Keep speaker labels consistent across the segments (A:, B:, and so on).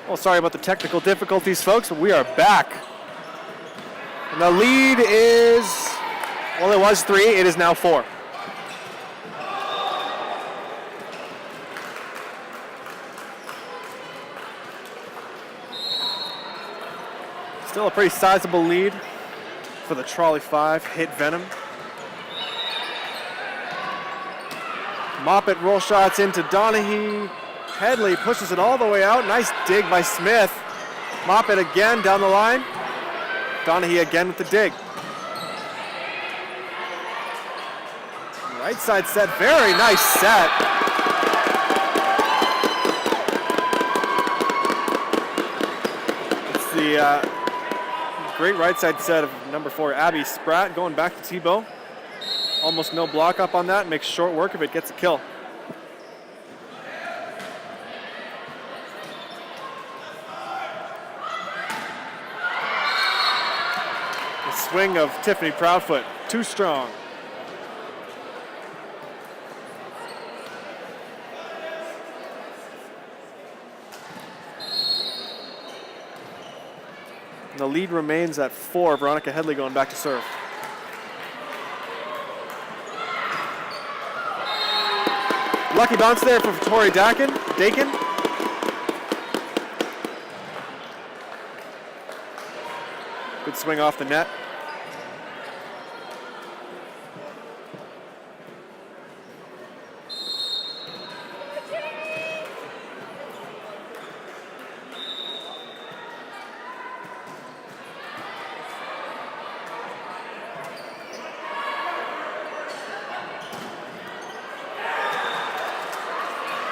A: Well, sorry about the technical difficulties, folks, but we are back. And the lead is, well, it was 3, it is now 4. Still a pretty sizable lead for the Trolley 5, hit Venom. Moppet roll shots into Donahue. Headley pushes it all the way out. Nice dig by Smith. Moppet again down the line. Donahue again with the dig. Right side set, very nice set. It's the great right side set of number 4, Abby Spratt, going back to Tebow. Almost no block up on that, makes short work of it, gets a kill. The swing of Tiffany Proudfoot, too strong. And the lead remains at 4, Veronica Headley going back to serve. Lucky bounce there for Tori Dakin. Good swing off the net.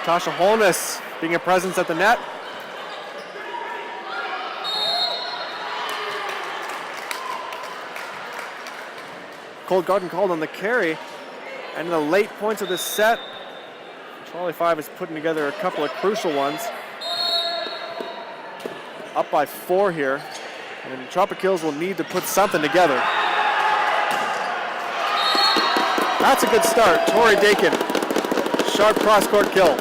A: Tasha Holness being a presence at the net. Cold Garden called on the carry. And in the late points of this set, Trolley 5 is putting together a couple of crucial ones. Up by 4 here. And Tropikills will need to put something together. That's a good start. Tori Dakin. Sharp cross-court kill.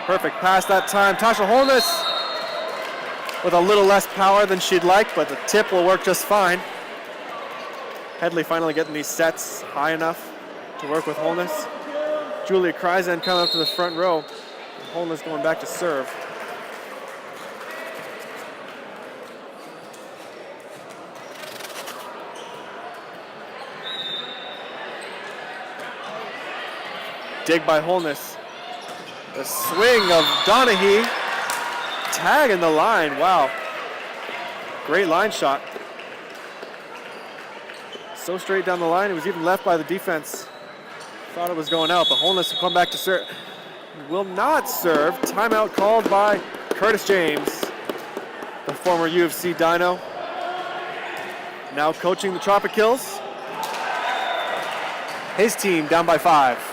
A: Perfect pass that time. Tasha Holness with a little less power than she'd like, but the tip will work just fine. Headley finally getting these sets high enough to work with Holness. Julia Kreisen coming up to the front row. Holness going back to serve. Dig by Holness. The swing of Donahue. Tag in the line, wow. Great line shot. So straight down the line, it was even left by the defense. Thought it was going out, but Holness will come back to serve. Will not serve. Timeout called by Curtis James, the former UFC Dino. Now coaching the Tropikills. His team down by 5.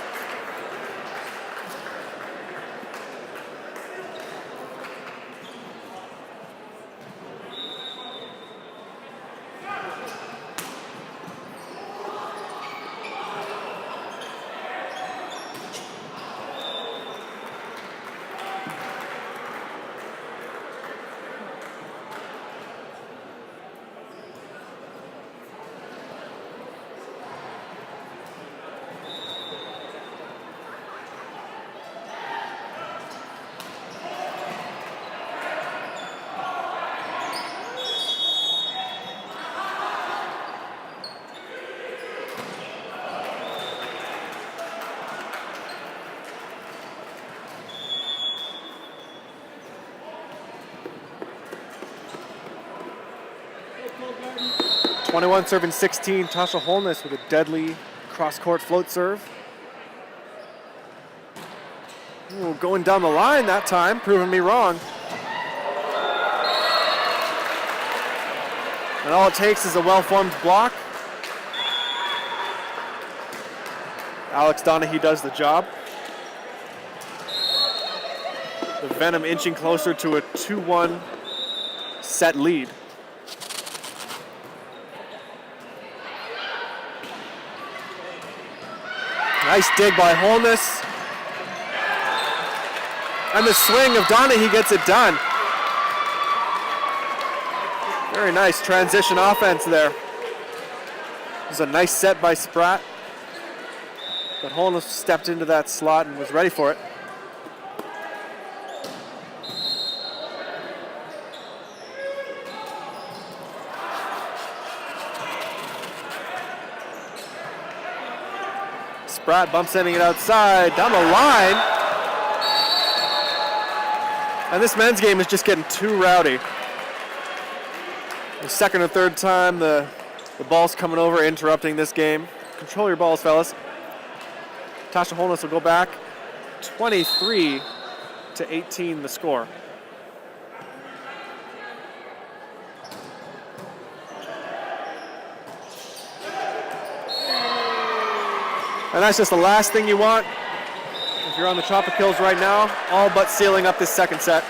A: .21 serving 16, Tasha Holness with a deadly cross-court float serve. Ooh, going down the line that time, proving me wrong. And all it takes is a well-formed block. Alex Donahue does the job. The with Venom inching closer to a 2-1 set lead. Nice dig by Holness. And the swing of Donahue gets it done. Very nice transition offense there. It was a nice set by Spratt. But Holness stepped into that slot and was ready for it. Spratt bump sending it outside, down the line. And this men's game is just getting too rowdy. The second or third time the ball's coming over, interrupting this game. Control your balls, fellas. Tasha Holness will go back. 23-18 the score. And that's just the last thing you want if you're on the Tropikills right now, all but sealing up this second set.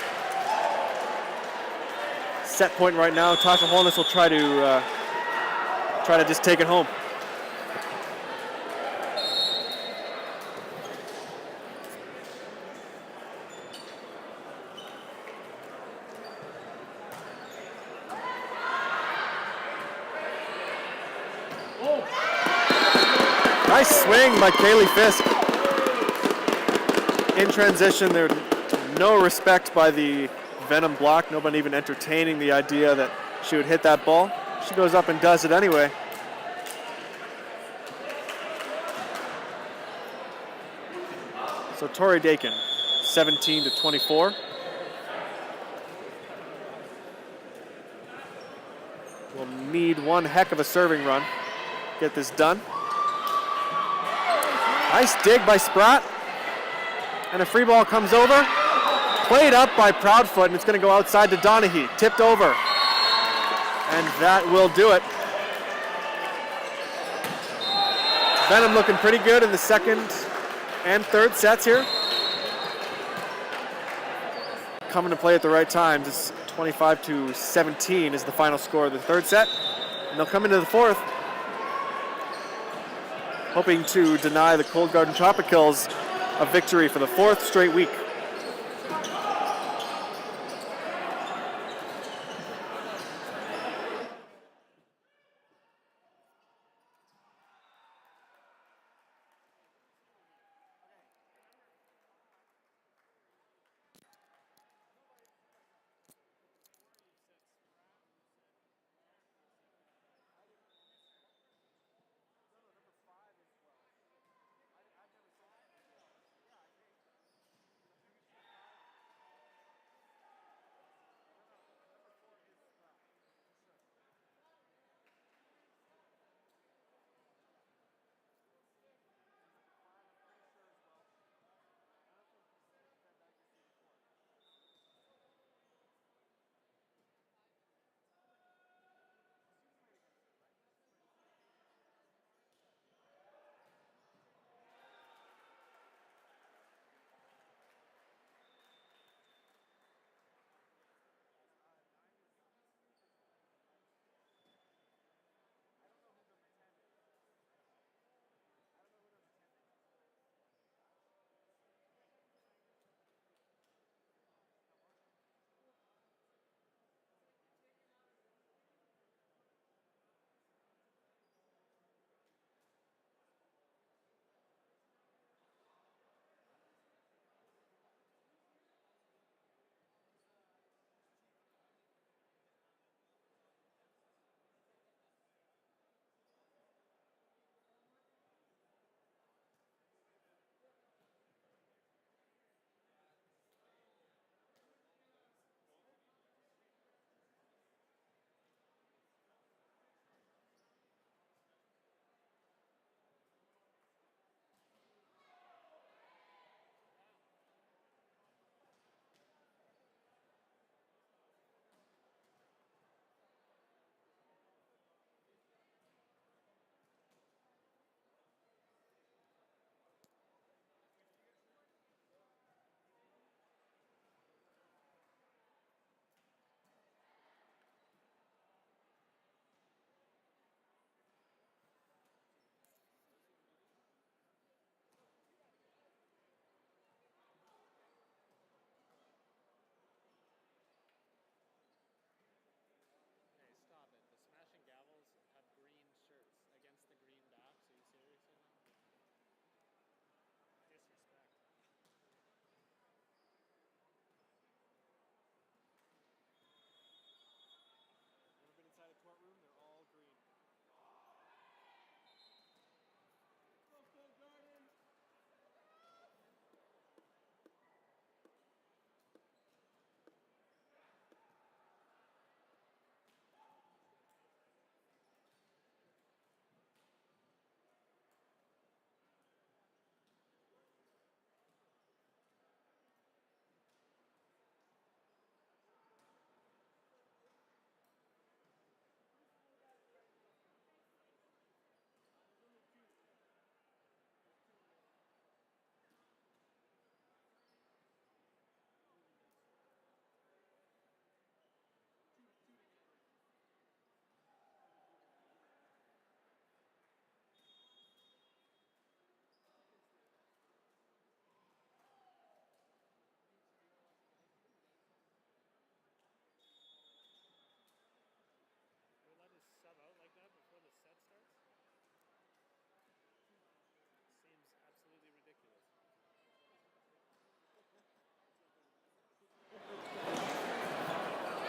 A: Set point right now, Tasha Holness will try to just take it home. Nice swing by Kaylee Fisk. In transition, there's no respect by the Venom block. Nobody even entertaining the idea that she would hit that ball. She goes up and does it anyway. So Tori Dakin, 17-24. We'll need one heck of a serving run. Get this done. Nice dig by Spratt. And a free ball comes over. Played up by Proudfoot, and it's going to go outside to Donahue. Tipped over. And that will do it. Venom looking pretty good in the second and third sets here. Coming to play at the right times. It's 25-17 is the final score of the third set. And they'll come into the fourth, hoping to deny the Cold Garden Tropikills a victory for the fourth straight week.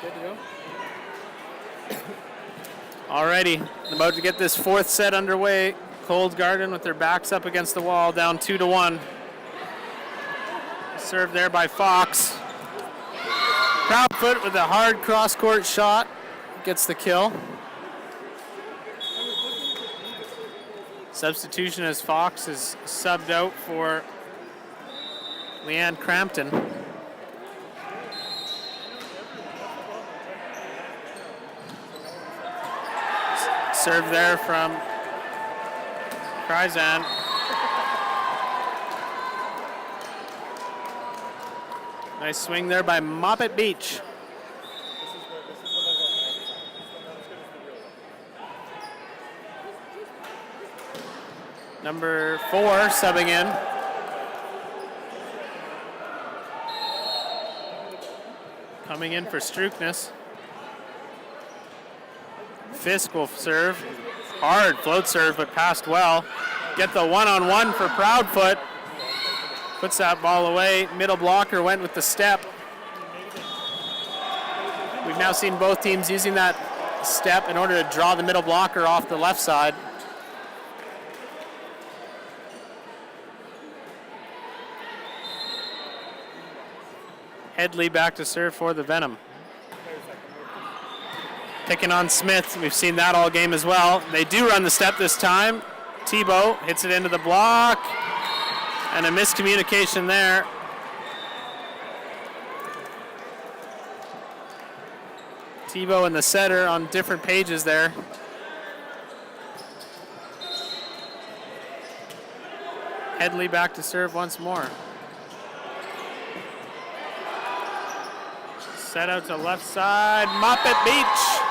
A: Good to go.
B: Alrighty, about to get this fourth set underway. Cold Garden with their backs up against the wall, down 2-1. Served there by Fox. Proudfoot with a hard cross-court shot gets the kill. Substitution as Fox is subbed out for Leanne Crampton. Serve there from Kryzan. Nice swing there by Moppet Beach. Number 4 subbing in. Coming in for Struknes. Fisk will serve. Hard float serve, but passed well. Get the one-on-one for Proudfoot. Puts that ball away. Middle blocker went with the step. We've now seen both teams using that step in order to draw the middle blocker off the left side. Headley back to serve for the Venom. Picking on Smith. We've seen that all game as well. They do run the step this time. Tebow hits it into the block. And a miscommunication there. Tebow and the setter on different pages there. Headley back to serve once more. Set out to left side. Moppet Beach.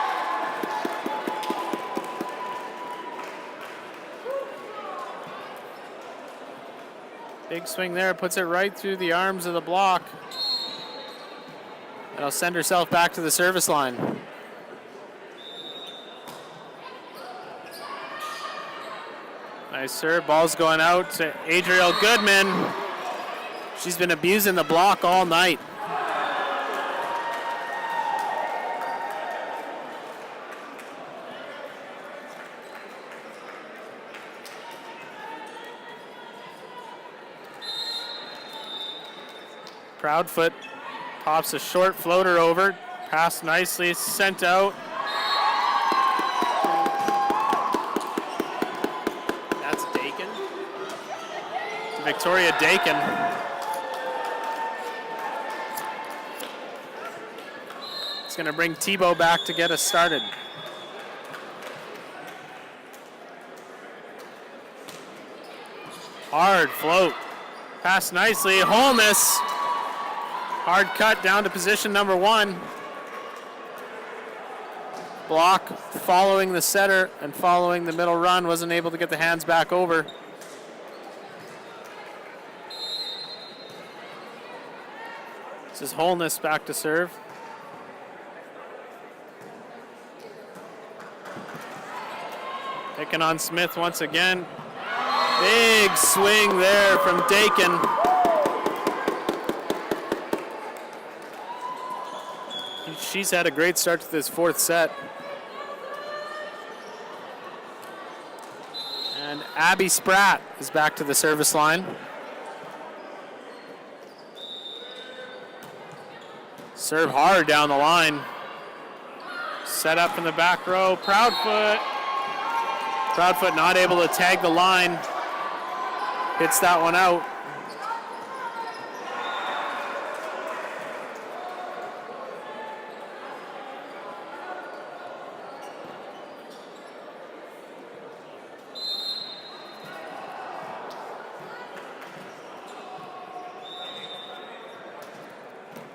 B: Big swing there, puts it right through the arms of the block. And will send herself back to the service line. Nice serve, ball's going out to Adriel Goodman. She's been abusing the block all night. Proudfoot pops a short floater over, passed nicely, sent out. That's Dakin. Victoria Dakin. It's going to bring Tebow back to get us started. Hard float, passed nicely, Holness. Hard cut down to position number 1. Block following the setter and following the middle run, wasn't able to get the hands back over. This is Holness back to serve. Picking on Smith once again. Big swing there from Dakin. She's had a great start to this fourth set. And Abby Spratt is back to the service line. Serve hard down the line. Set up in the back row. Proudfoot. Proudfoot not able to tag the line. Hits that one out.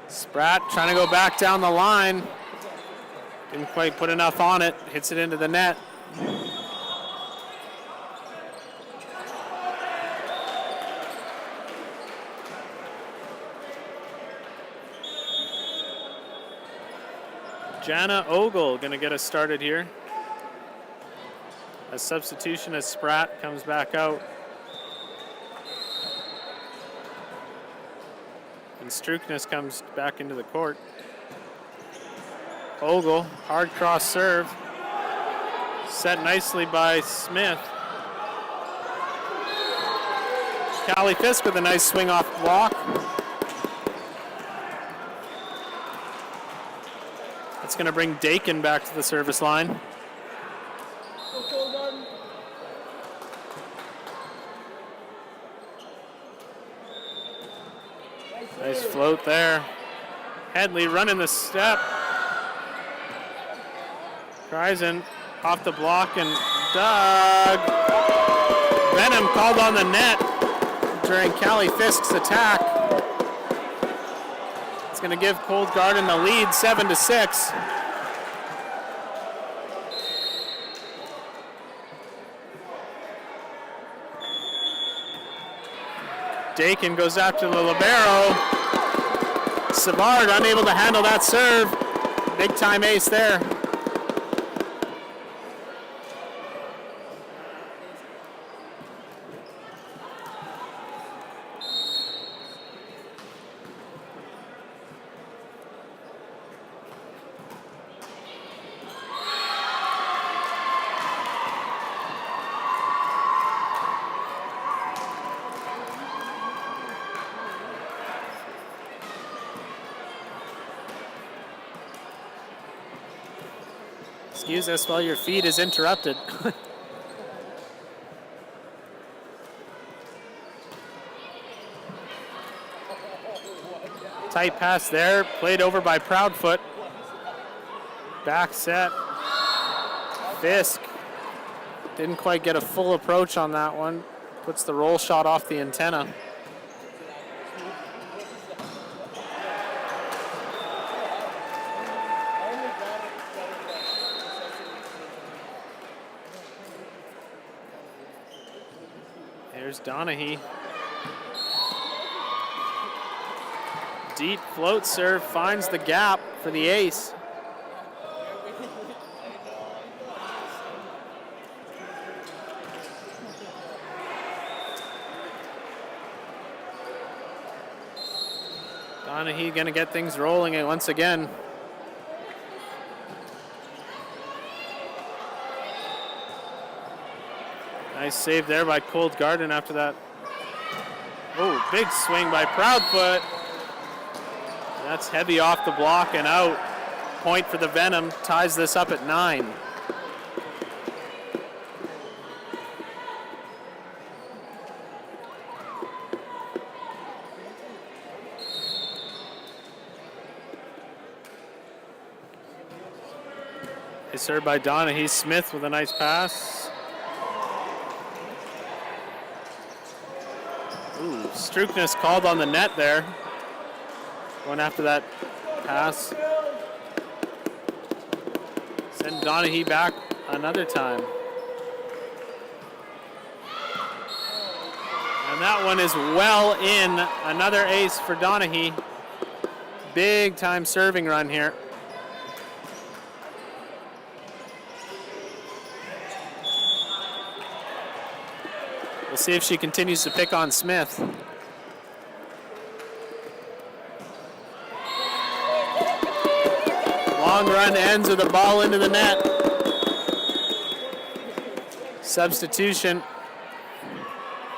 B: Spratt trying to go back down the line. Didn't quite put enough on it. Hits it into the net. Jana Ogle going to get us started here. A substitution as Spratt comes back out. And Struknes comes back into the court. Ogle, hard cross serve. Set nicely by Smith. Callie Fisk with a nice swing off block. That's going to bring Dakin back to the service line. Nice float there. Headley running the step. Kreisen off the block and dug. Venom called on the net during Callie Fisk's attack. It's going to give Cold Garden the lead, 7-6. Dakin goes after the libero. Savard unable to handle that serve. Big time ace there. Excuse us while your feed is interrupted. Tight pass there, played over by Proudfoot. Back set. Fisk didn't quite get a full approach on that one. Puts the roll shot off the antenna. There's Donahue. Deep float serve finds the gap for the ace. Donahue going to get things rolling once again. Nice save there by Cold Garden after that. Oh, big swing by Proudfoot. That's heavy off the block and out. Point for the Venom, ties this up at 9. It's served by Donahue. Smith with a nice pass. Ooh, Struknes called on the net there. Going after that pass. Send Donahue back another time. And that one is well in. Another ace for Donahue. Big time serving run here. We'll see if she continues to pick on Smith. Long run ends with a ball into the net. Substitution.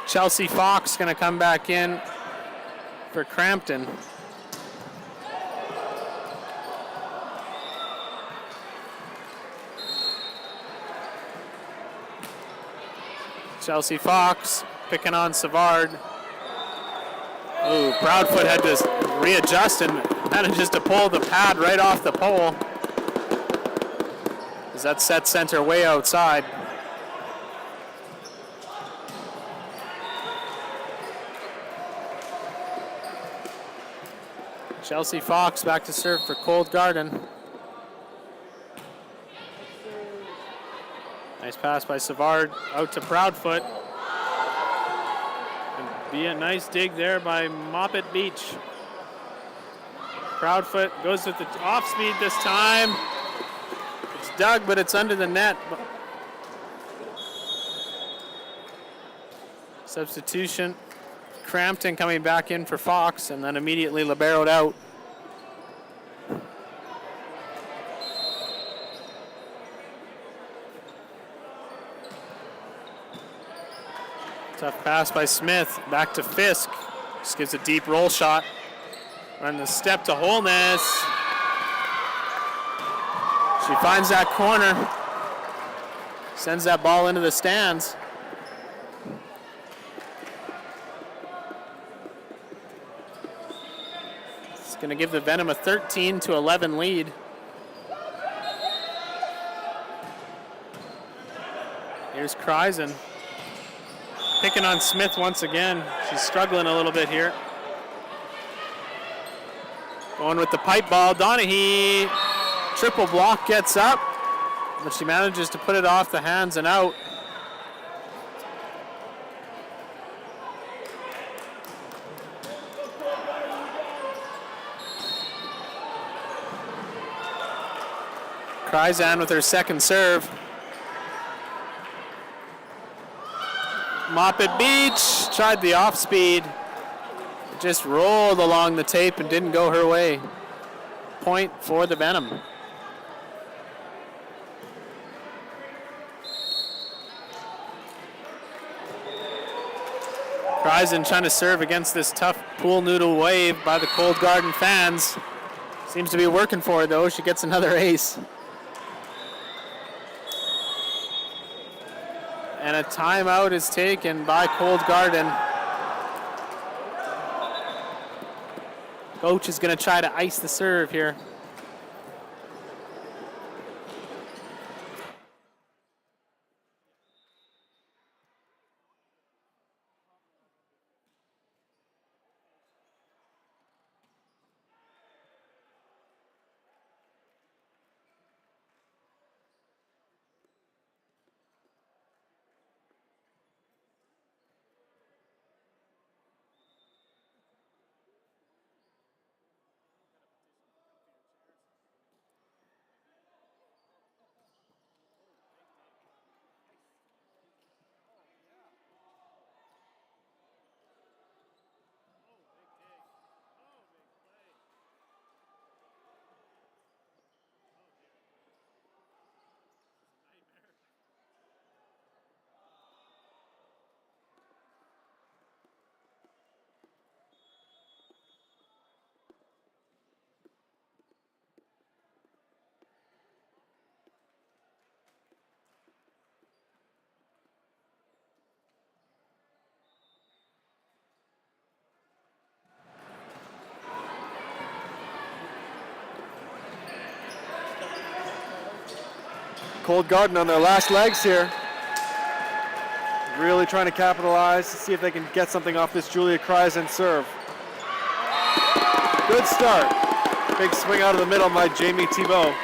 B: Chelsea Fox going to come back in for Crampton. Chelsea Fox picking on Savard. Oh, Proudfoot had to readjust and manages to pull the pad right off the pole. As that set center way outside. Chelsea Fox back to serve for Cold Garden. Nice pass by Savard out to Proudfoot. And be a nice dig there by Moppet Beach. Proudfoot goes with the off speed this time. It's dug, but it's under the net. Substitution. Crampton coming back in for Fox and then immediately liberoed out. Tough pass by Smith. Back to Fisk. Just gives a deep roll shot. Run the step to Holness. She finds that corner. Sends that ball into the stands. It's going to give the Venom a 13-11 lead. Here's Kreisen. Picking on Smith once again. She's struggling a little bit here. Going with the pipe ball. Donahue. Triple block, gets up, but she manages to put it off the hands and out. Kreisen with her second serve. Moppet Beach tried the off speed. It just rolled along the tape and didn't go her way. Point for the Venom. Kreisen trying to serve against this tough pool noodle wave by the Cold Garden fans. Seems to be working for her though. She gets another ace. And a timeout is taken by Cold Garden. Coach is going to try to ice the serve here.
A: Cold Garden on their last legs here. Really trying to capitalize to see if they can get something off this Julia Kreisen serve. Good start. Big swing out of the middle by Jamie Thibault.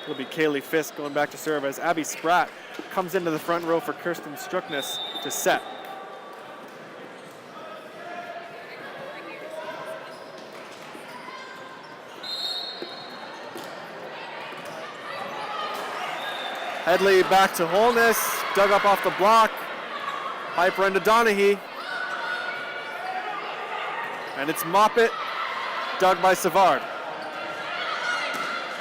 A: It'll be Kaylee Fisk going back to serve as Abby Spratt comes into the front row for Kirsten Struckness to set. Headley back to Holness, dug up off the block. Piper into Donahue. And it's Moppet, dug by Savard.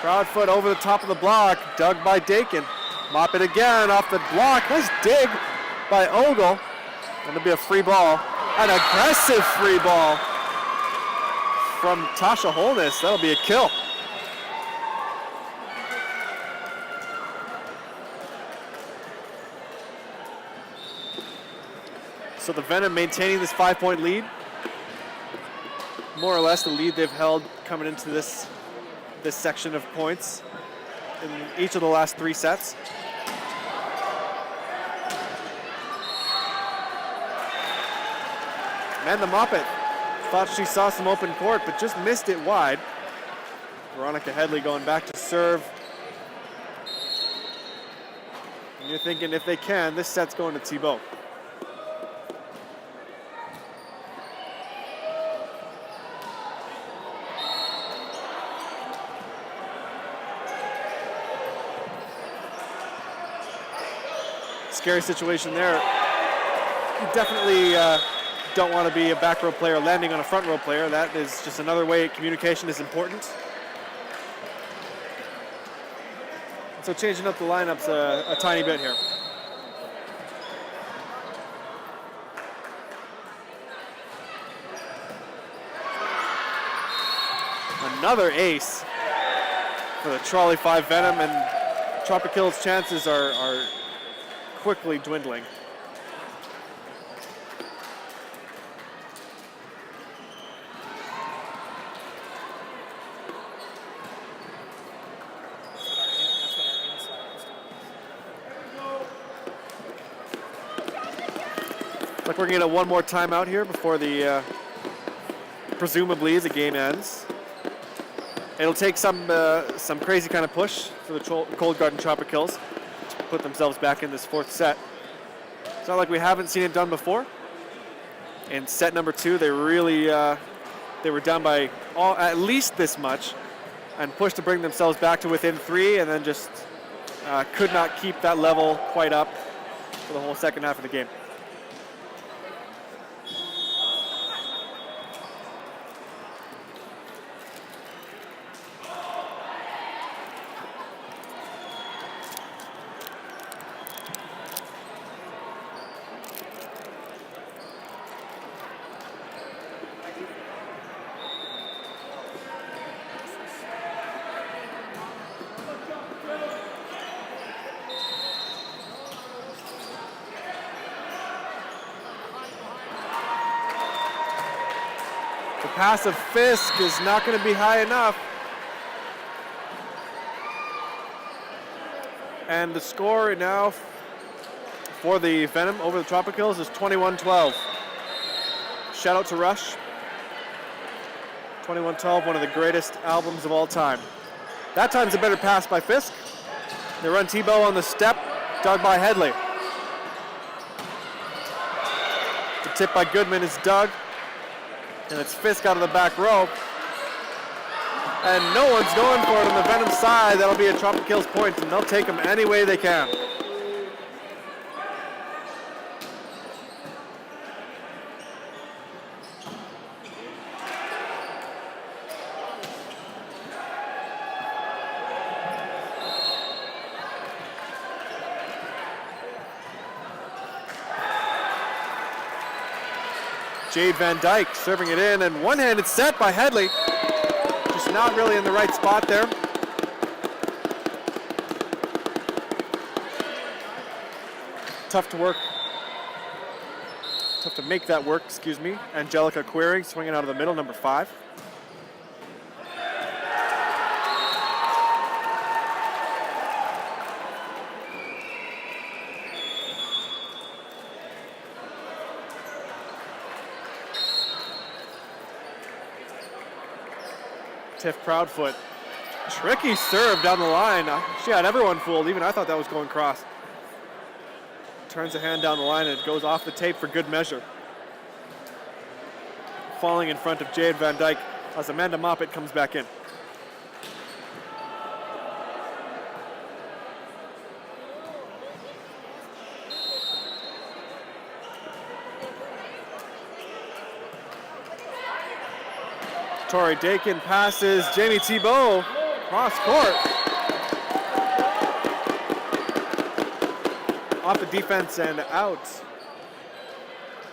A: Proudfoot over the top of the block, dug by Dakin. Moppet again off the block. Nice dig by Ogle. That'll be a free ball. An aggressive free ball from Tasha Holness. That'll be a kill. So the Venom maintaining this 5-point lead. More or less the lead they've held coming into this section of points in each of the last 3 sets. And the Moppet thought she saw some open court, but just missed it wide. Veronica Headley going back to serve. And you're thinking if they can, this set's going to Thibault. Scary situation there. You definitely don't want to be a back row player landing on a front row player. That is just another way communication is important. And so changing up the lineups a tiny bit here. another ace for the Trolley 5 Venom, and Tropikills' chances are quickly dwindling. Like we're gonna get one more timeout here before the presumably the game ends. It'll take some crazy kind of push for the Cold Garden Tropikills to put themselves back in this fourth set. It's not like we haven't seen it done before. In set number 2, they really they were down by at least this much and pushed to bring themselves back to within 3, and then just could not keep that level quite up for the whole second half of the game. The pass of Fisk is not going to be high enough. And the score now for the Venom over the Tropikills is 21-12. Shout out to Rush. 21-12, one of the greatest albums of all time. That time's a better pass by Fisk. They run Tebow on the step, dug by Headley. The tip by Goodman is dug. And it's Fisk out of the back row. And no one's going for it on the Venom side. That'll be a Tropikills point, and they'll take them any way they can. Jade Van Dyke serving it in, and one-handed set by Headley. Just not really in the right spot there. Tough to work. Tough to make that work, excuse me. Angelica Query swinging out of the middle, number 5. Tiff Proudfoot. Tricky serve down the line. She had everyone fooled. Even I thought that was going cross. Turns a hand down the line and it goes off the tape for good measure. Falling in front of Jade Van Dyke as Amanda Moppet comes back in. Tori Dakin passes Jamie Thibault cross court. Off the defense and out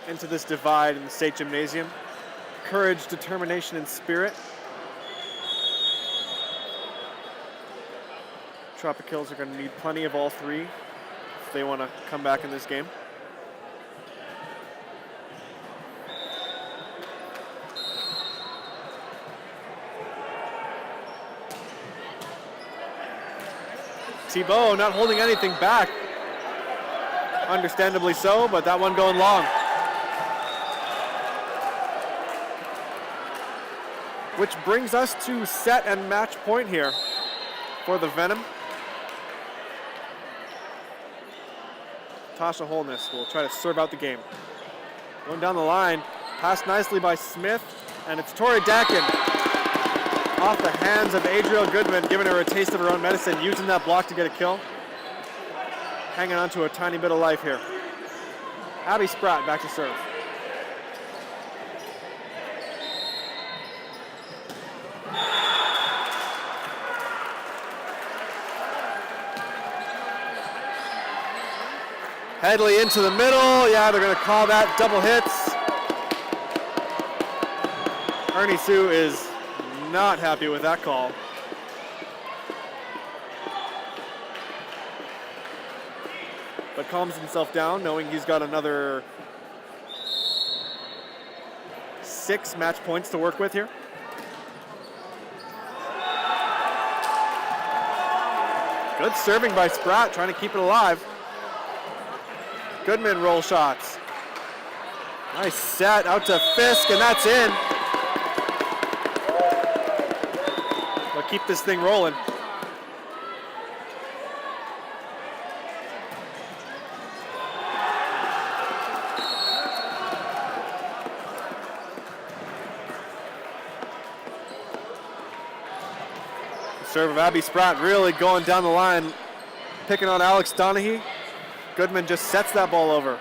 A: into this divide in the State Gymnasium. Courage, determination, and spirit. Tropikills are going to need plenty of all three if they want to come back in this game. Thibault not holding anything back. Understandably so, but that one going long. Which brings us to set and match point here for the Venom. Tasha Holness will try to serve out the game. Going down the line, passed nicely by Smith, and it's Tori Dakin off the hands of Adriel Goodman, giving her a taste of her own medicine, using that block to get a kill. Hanging on to a tiny bit of life here. Abby Spratt back to serve. Headley into the middle. Yeah, they're going to call that double hits. Ernie Sue is not happy with that call. But calms himself down, knowing he's got another 6 match points to work with here. Good serving by Spratt, trying to keep it alive. Goodman roll shots. Nice set out to Fisk, and that's in. They'll keep this thing rolling. Serve of Abby Spratt really going down the line, picking on Alex Donahue. Goodman just sets that ball over.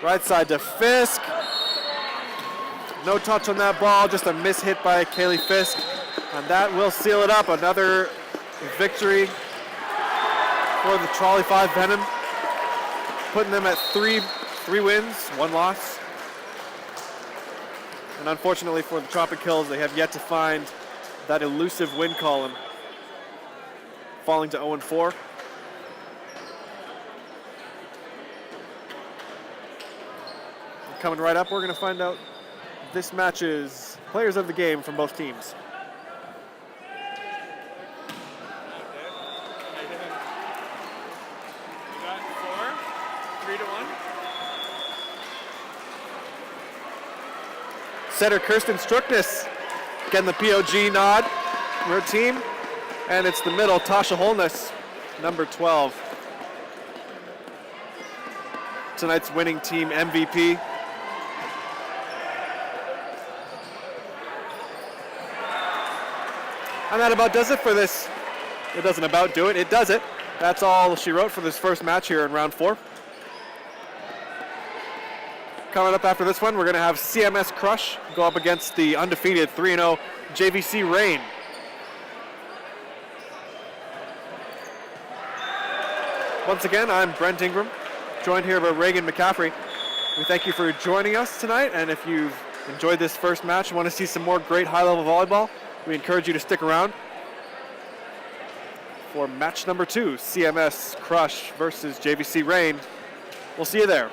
A: Right side to Fisk. No touch on that ball, just a miss hit by Kaylee Fisk. And that will seal it up. Another victory for the Trolley 5 Venom, putting them at three wins, 1 loss. And unfortunately for the Tropikills, they have yet to find that elusive win column, falling to 0-4. Coming right up, we're going to find out this match's players of the game from both teams.
B: You got 4, 3-1.
A: Setter Kirsten Struckness getting the POG nod from her team. And it's the middle, Tasha Holness, number 12. Tonight's winning team MVP. And that about does it for this. It doesn't about do it, it does it. That's all she wrote for this first match here in round 4. Coming up after this one, we're going to have CMS Crush go up against the undefeated 3-0 JVC Reign. Once again, I'm Brent Ingram, joined here by Reagan McCaffrey. We thank you for joining us tonight, and if you've enjoyed this first match and want to see some more great high-level volleyball, we encourage you to stick around for match number 2, CMS Crush versus JVC Reign. We'll see you there.